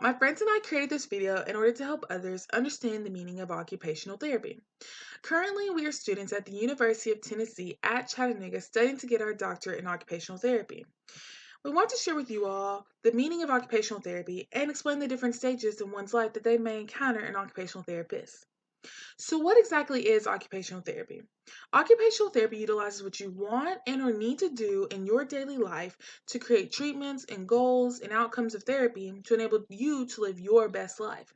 my friends and I created this video in order to help others understand the meaning of occupational therapy. Currently, we are students at the University of Tennessee at Chattanooga studying to get our doctorate in occupational therapy. We want to share with you all the meaning of occupational therapy and explain the different stages in one's life that they may encounter an occupational therapist. So, what exactly is occupational therapy? Occupational therapy utilizes what you want and or need to do in your daily life to create treatments and goals and outcomes of therapy to enable you to live your best life.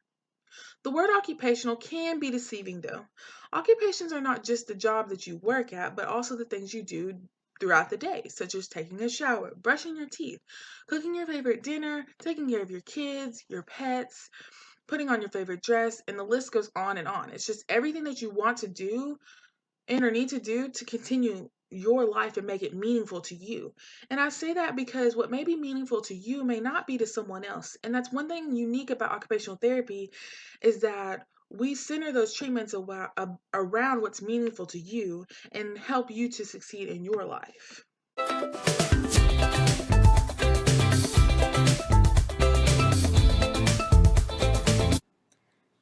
The word occupational can be deceiving though. Occupations are not just the job that you work at, but also the things you do throughout the day, such as taking a shower, brushing your teeth, cooking your favorite dinner, taking care of your kids, your pets, putting on your favorite dress, and the list goes on and on. It's just everything that you want to do and or need to do to continue your life and make it meaningful to you. And I say that because what may be meaningful to you may not be to someone else. And that's one thing unique about occupational therapy is that we center those treatments around what's meaningful to you and help you to succeed in your life.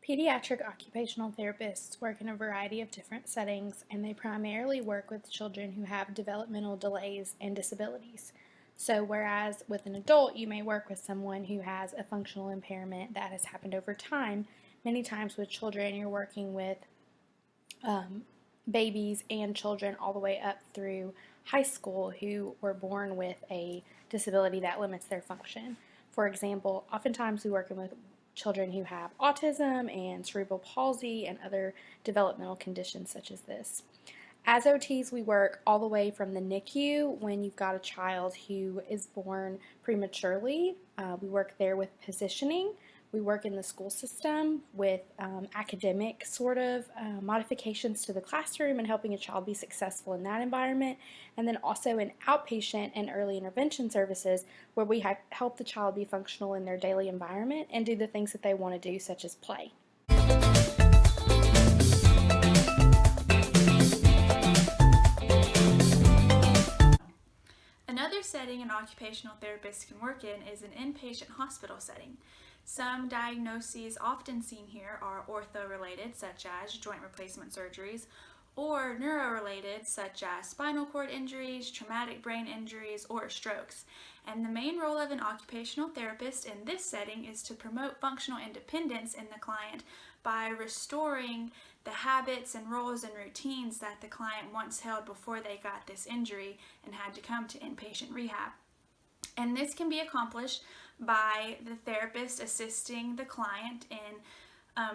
Pediatric occupational therapists work in a variety of different settings, and they primarily work with children who have developmental delays and disabilities. So, whereas with an adult, you may work with someone who has a functional impairment that has happened over time, many times with children, you're working with babies and children all the way up through high school who were born with a disability that limits their function. For example, oftentimes we work with children who have autism and cerebral palsy and other developmental conditions such as this. As OTs, we work all the way from the NICU when you've got a child who is born prematurely. We work there with positioning. We work in the school system with academic sort of modifications to the classroom and helping a child be successful in that environment. And then also in outpatient and early intervention services where we help the child be functional in their daily environment and do the things that they want to do, such as play. Another setting an occupational therapist can work in is an inpatient hospital setting. Some diagnoses often seen here are ortho-related, such as joint replacement surgeries, or neuro-related, such as spinal cord injuries, traumatic brain injuries, or strokes. And the main role of an occupational therapist in this setting is to promote functional independence in the client by restoring the habits and roles and routines that the client once held before they got this injury and had to come to inpatient rehab. And this can be accomplished by the therapist assisting the client in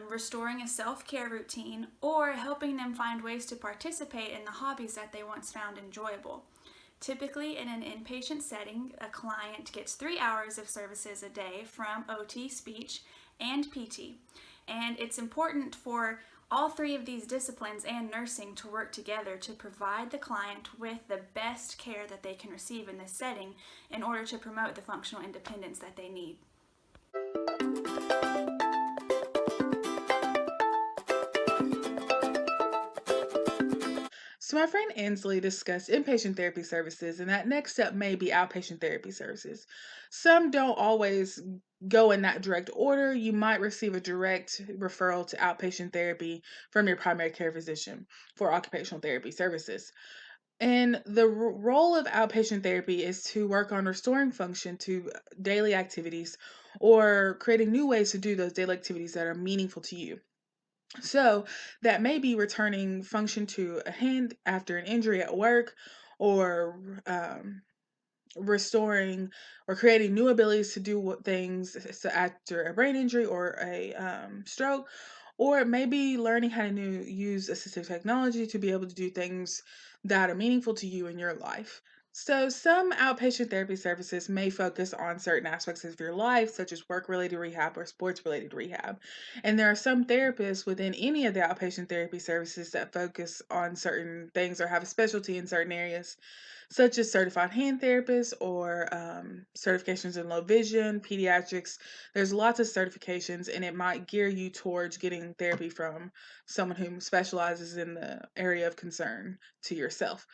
restoring a self-care routine or helping them find ways to participate in the hobbies that they once found enjoyable. Typically, in an inpatient setting, a client gets 3 hours of services a day from OT, speech, and PT. And it's important for all three of these disciplines and nursing to work together to provide the client with the best care that they can receive in this setting in order to promote the functional independence that they need. So, my friend Ansley discussed inpatient therapy services, and that next step may be outpatient therapy services. Some don't always go in that direct order. You might receive a direct referral to outpatient therapy from your primary care physician for occupational therapy services. And the role of outpatient therapy is to work on restoring function to daily activities or creating new ways to do those daily activities that are meaningful to you. So that may be returning function to a hand after an injury at work, or restoring or creating new abilities to do things after a brain injury or a stroke, or maybe learning how to use assistive technology to be able to do things that are meaningful to you in your life. So, some outpatient therapy services may focus on certain aspects of your life, such as work related rehab or sports related rehab. And there are some therapists within any of the outpatient therapy services that focus on certain things or have a specialty in certain areas, such as certified hand therapists or certifications in low vision, pediatrics. There's lots of certifications, and it might gear you towards getting therapy from someone who specializes in the area of concern to yourself.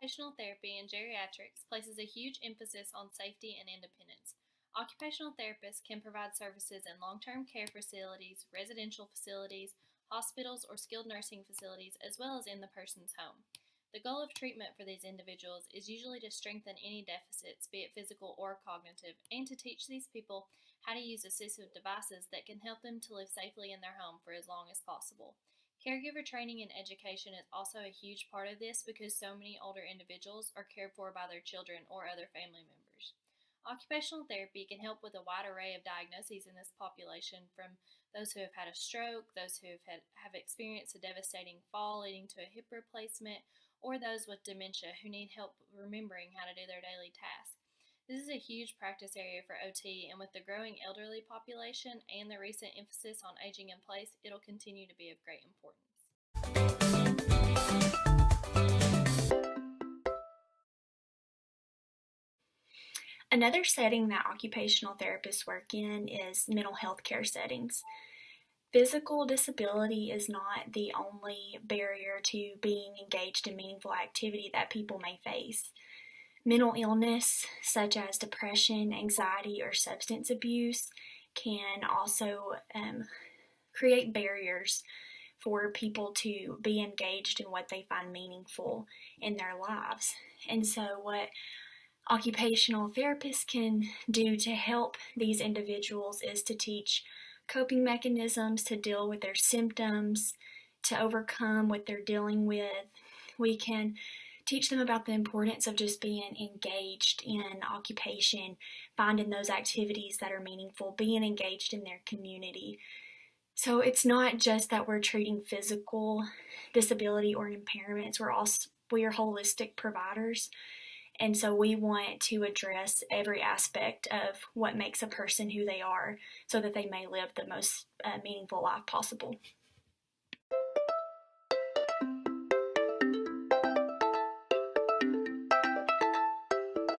Occupational occupational therapy and geriatrics places a huge emphasis on safety and independence. Occupational therapists can provide services in long-term care facilities, residential facilities, hospitals, or skilled nursing facilities, as well as in the person's home. The goal of treatment for these individuals is usually to strengthen any deficits, be it physical or cognitive, and to teach these people how to use assistive devices that can help them to live safely in their home for as long as possible. Caregiver training and education is also a huge part of this because so many older individuals are cared for by their children or other family members. Occupational therapy can help with a wide array of diagnoses in this population, from those who have had a stroke, those who have experienced a devastating fall leading to a hip replacement, or those with dementia who need help remembering how to do their daily tasks. This is a huge practice area for OT, and with the growing elderly population and the recent emphasis on aging in place, it'll continue to be of great importance. Another setting that occupational therapists work in is mental health care settings. Physical disability is not the only barrier to being engaged in meaningful activity that people may face. Mental illness, such as depression, anxiety, or substance abuse, can also create barriers for people to be engaged in what they find meaningful in their lives. And so what occupational therapists can do to help these individuals is to teach coping mechanisms to deal with their symptoms, to overcome what they're dealing with. We can teach them about the importance of just being engaged in occupation, finding those activities that are meaningful, being engaged in their community. So it's not just that we're treating physical disability or impairments, we are holistic providers. And so we want to address every aspect of what makes a person who they are so that they may live the most meaningful life possible.